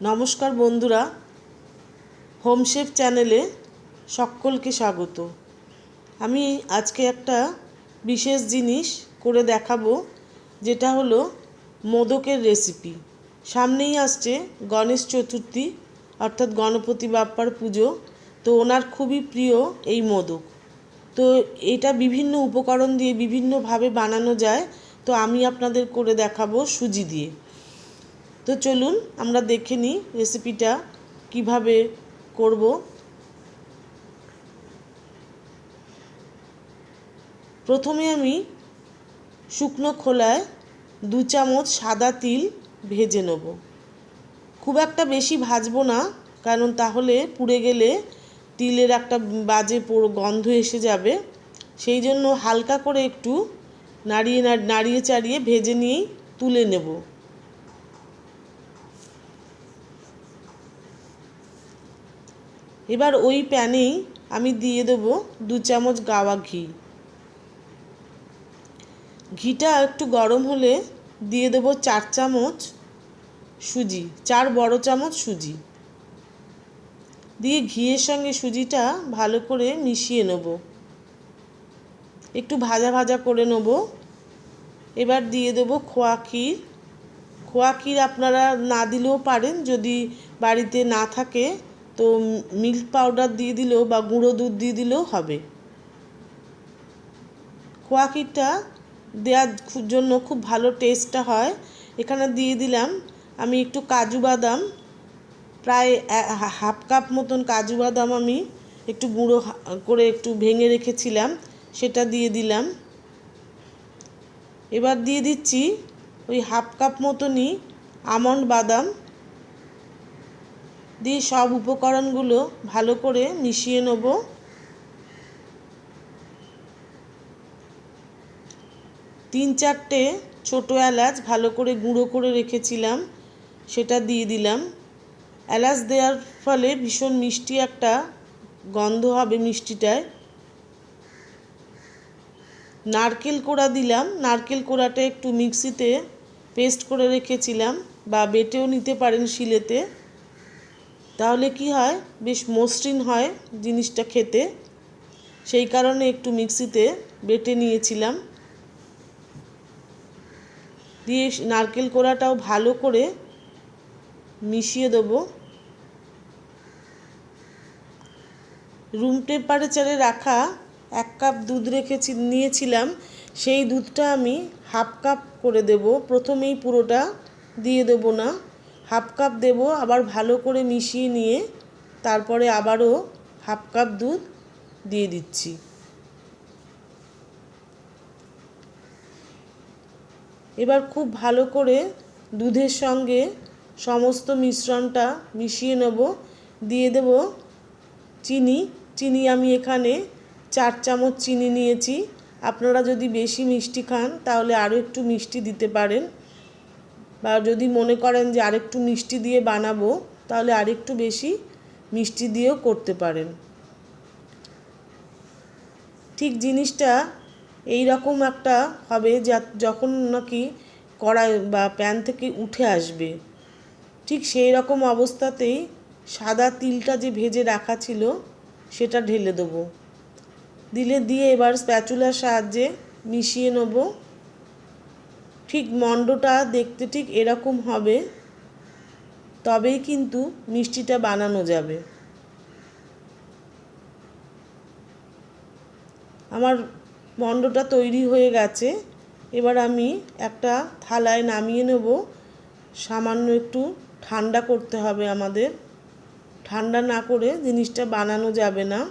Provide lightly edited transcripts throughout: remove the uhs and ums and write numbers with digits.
নমস্কার বন্ধুরা, হোমশেফ চ্যানেলে সকলকে স্বাগত। আমি আজকে একটা বিশেষ জিনিস করে দেখাবো, যেটা হলো মোদকের রেসিপি। সামনেই আসছে গণেশ চতুর্থী, অর্থাৎ গণপতি বাপ্পার পুজো। তো ওনার খুবই প্রিয় এই মোদক। তো এটা বিভিন্ন উপকরণ দিয়ে বিভিন্নভাবে বানানো যায়। তো আমি আপনাদের করে দেখাবো সুজি দিয়ে। তো চলুন আমরা দেখে নিই রেসিপিটা কিভাবে করব। প্রথমে আমি শুকনো খোলায় 2 চামচ সাদা তিল ভেজে নেব। খুব একটা বেশি ভাজবো না, কারণ তাহলে পুড়ে গেলে তিলের একটা বাজে গন্ধ এসে যাবে। সেই জন্য হালকা করে একটু নাড়িয়ে চাড়িয়ে ভেজে নিয়েই তুলে নেব। এবার ওই প্যানেই আমি দিয়ে দেবো 2 চামচ গাওয়া ঘি। ঘিটা একটু গরম হলে দিয়ে দেবো 4 চামচ সুজি, 4 বড় চামচ সুজি দিয়ে ঘিয়ের সঙ্গে সুজিটা ভালো করে মিশিয়ে নেব, একটু ভাজা ভাজা করে নেব। এবার দিয়ে দেবো খোয়া ক্ষীর। খোয়া ক্ষীর আপনারা না দিলেও পারেন, যদি বাড়িতে না থাকে তো মিল্ক পাউডার দিয়ে দিলেও বা গুঁড়ো দুধ দিয়ে দিলেও হবে। খোয়া ক্ষীরটা দেওয়ার জন্য খুব ভালো টেস্টটা হয়। এখানে দিয়ে দিলাম আমি একটু কাজু বাদাম, প্রায় হাফ কাপ মতন কাজু বাদাম আমি একটু গুঁড়ো করে একটু ভেঙে রেখেছিলাম, সেটা দিয়ে দিলাম। এবার দিয়ে দিচ্ছি ওই হাফ কাপ মতনই আমন্ড বাদাম দিয়ে সব উপকরণগুলো ভালো করে মিশিয়ে নেব। 3-4টে ছোটো এলাচ ভালো করে গুঁড়ো করে রেখেছিলাম, সেটা দিয়ে দিলাম। এলাচ দেওয়ার ফলে ভীষণ মিষ্টি একটা গন্ধ হবে মিষ্টিটায়। নারকেল কোড়া দিলাম। নারকেল কোড়াটা একটু মিক্সিতে পেস্ট করে রেখেছিলাম, বা বেটেও নিতে পারেন শিলেতে, তাহলে কি হয় বেশ মসৃণ হয় জিনিসটা খেতে। সেই কারণে একটু মিক্সিতে বেটে নিয়েছিলাম। দিয়ে নারকেল কোড়াটাও ভালো করে মিশিয়ে দেবো। রুম টেম্পারেচারে রাখা 1 কাপ দুধ নিয়েছিলাম, সেই দুধটা আমি হাফ কাপ করে দেব। প্রথমেই পুরোটা দিয়ে দেবো না, হাফ কাপ দেব। আবার ভালো করে মিশিয়ে নিয়ে তারপরে আবারও হাফ কাপ দুধ দিয়ে দিচ্ছি। এবার খুব ভালো করে দুধের সঙ্গে সমস্ত মিশ্রণটা মিশিয়ে নেব। দিয়ে দেব চিনি আমি এখানে 4 চামচ চিনি নিয়েছি। আপনারা যদি বেশি মিষ্টি খান তাহলে আরও একটু মিষ্টি দিতে পারেন, বা যদি মনে করেন যে আরেকটু মিষ্টি দিয়ে বানাবো তাহলে আরেকটু বেশি মিষ্টি দিয়েও করতে পারেন। ঠিক জিনিসটা এই রকম একটা হবে যখন নাকি কড়াই বা প্যান থেকে উঠে আসবে, ঠিক সেই রকম অবস্থাতেই সাদা তিলটা যে ভেজে রাখা ছিল সেটা ঢেলে দেবো। দিয়ে এবার স্প্যাচুলার সাহায্যে মিশিয়ে নেব। ঠিক মণ্ডটা দেখতে ঠিক এরকম হবে, তবেই কিন্তু মিষ্টিটা বানানো যাবে। আমার মণ্ডটা তৈরি হয়ে গেছে। এবার আমি একটা থালায় নামিয়ে নেব। সামান্য একটু ঠান্ডা করতে হবে আমাদের, ঠান্ডা না করে জিনিসটা বানানো যাবে না।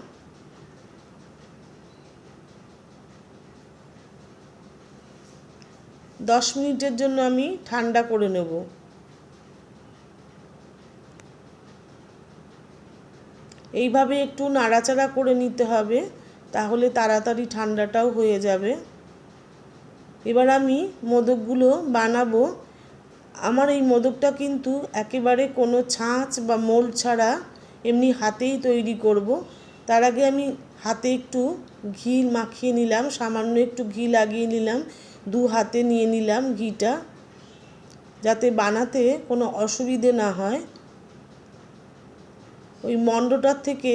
দশ মিনিটের জন্য আমি ঠান্ডা করে নেব। এইভাবে একটু নাড়াচাড়া করে নিতে হবে, তাহলে তাড়াতাড়ি ঠান্ডাটাও হয়ে যাবে। এবার আমি মোদকগুলো বানাবো। আমার এই মোদকটা কিন্তু একেবারে কোনো ছাঁচ বা মোল্ড ছাড়া এমনি হাতেই তৈরি করব। তার আগে আমি হাতে একটু ঘি মাখিয়ে নিলাম, সামান্য একটু ঘি লাগিয়ে নিলাম, 2 হাতে নিয়ে নিলাম ঘিটা, যাতে বানাতে কোনো অসুবিধে না হয়। ওই মণ্ডটার থেকে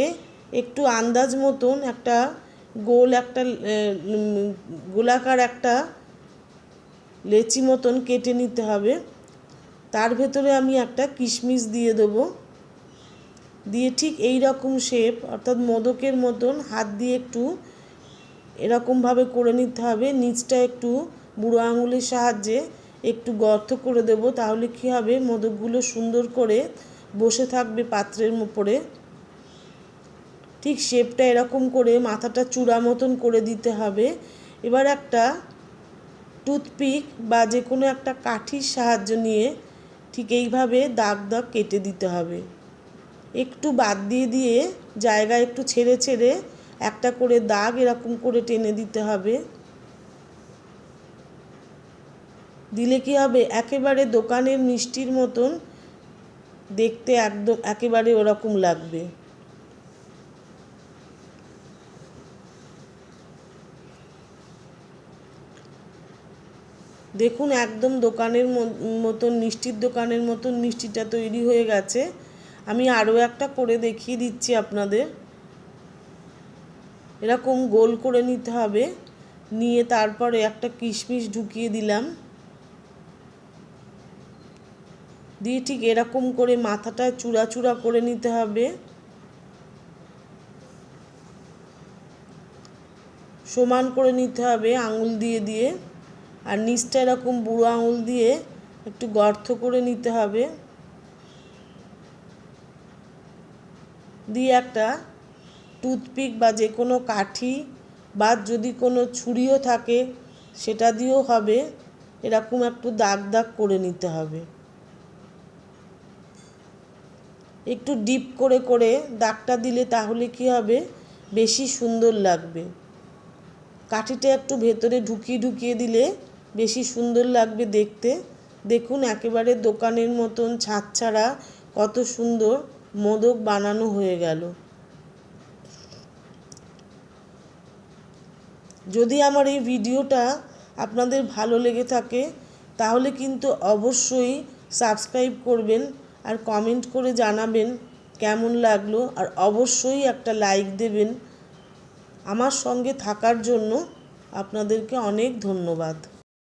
একটু আন্দাজ মতন একটা গোলাকার একটা লেচি মতন কেটে নিতে হবে। তার ভেতরে আমি একটা কিশমিশ দিয়ে দেবো, দিয়ে ঠিক এই রকম শেপ অর্থাৎ মোদকের মতন হাত দিয়ে একটু এরকমভাবে করে নিতে হবে। নিচটা একটু বুড়ো আঙুলের সাহায্যে একটু গর্ত করে দেব, তাহলে কী হবে, মোদকগুলো সুন্দর করে বসে থাকবে পাত্রের উপরে। ঠিক শেপটা এরকম করে মাথাটা চূড়া মতন করে দিতে হবে। এবার একটা টুথপিক বা যে কোনো একটা কাঠির সাহায্য নিয়ে ঠিক এইভাবে দাগ দাগ কেটে দিতে হবে। একটু বাদ দিয়ে দিয়ে জায়গা একটু ছেড়ে ছেড়ে একটা করে দাগ এরকম করে টেনে দিতে হবে। দিলে কি হবে, একেবারে দোকানের মিষ্টির মতন দেখতে একদম একেবারে ওরকম লাগবে। দেখুন একদম দোকানের মতন মিষ্টির দোকানের মতন মিষ্টিটা তৈরি হয়ে গেছে। আমি আরও একটা করে দেখিয়ে দিচ্ছি আপনাদের। এরকম গোল করে নিতে হবে, নিয়ে তারপরে একটা কিশমিশ ঢুকিয়ে দিলাম, দিয়ে ঠিক এরকম করে মাথাটা চূড়া চূড়া করে নিতে হবে। সমান করে নিতে হবে আঙুল দিয়ে দিয়ে, আর নিচটা এরকম বুড়ো আঙুল দিয়ে একটু গর্ত করে নিতে হবে। দিয়ে একটা টুথপিক বা যে কোনো কাঠি বা যদি কোনো ছুরিও থাকে সেটা দিয়েও হবে, এরকম একটু দাগ দাগ করে নিতে হবে। একটু ডিপ করে করে দাগটা দিলে তাহলে কি হবে, বেশি সুন্দর লাগবে। কাঠিটা একটু ভেতরে ঢুকিয়ে ঢুকিয়ে দিলে বেশি সুন্দর লাগবে দেখতে। দেখুন একেবারে দোকানের মতন ছাদ ছাড়া কত সুন্দর মোদক বানানো হয়ে গেল। যদি আমার এই ভিডিওটা আপনাদের ভালো লেগে থাকে তাহলে কিন্তু অবশ্যই সাবস্ক্রাইব করবেন আর কমেন্ট করে জানাবেন কেমন লাগলো, আর অবশ্যই একটা লাইক দেবেন। আমার সঙ্গে থাকার জন্য আপনাদেরকে অনেক ধন্যবাদ।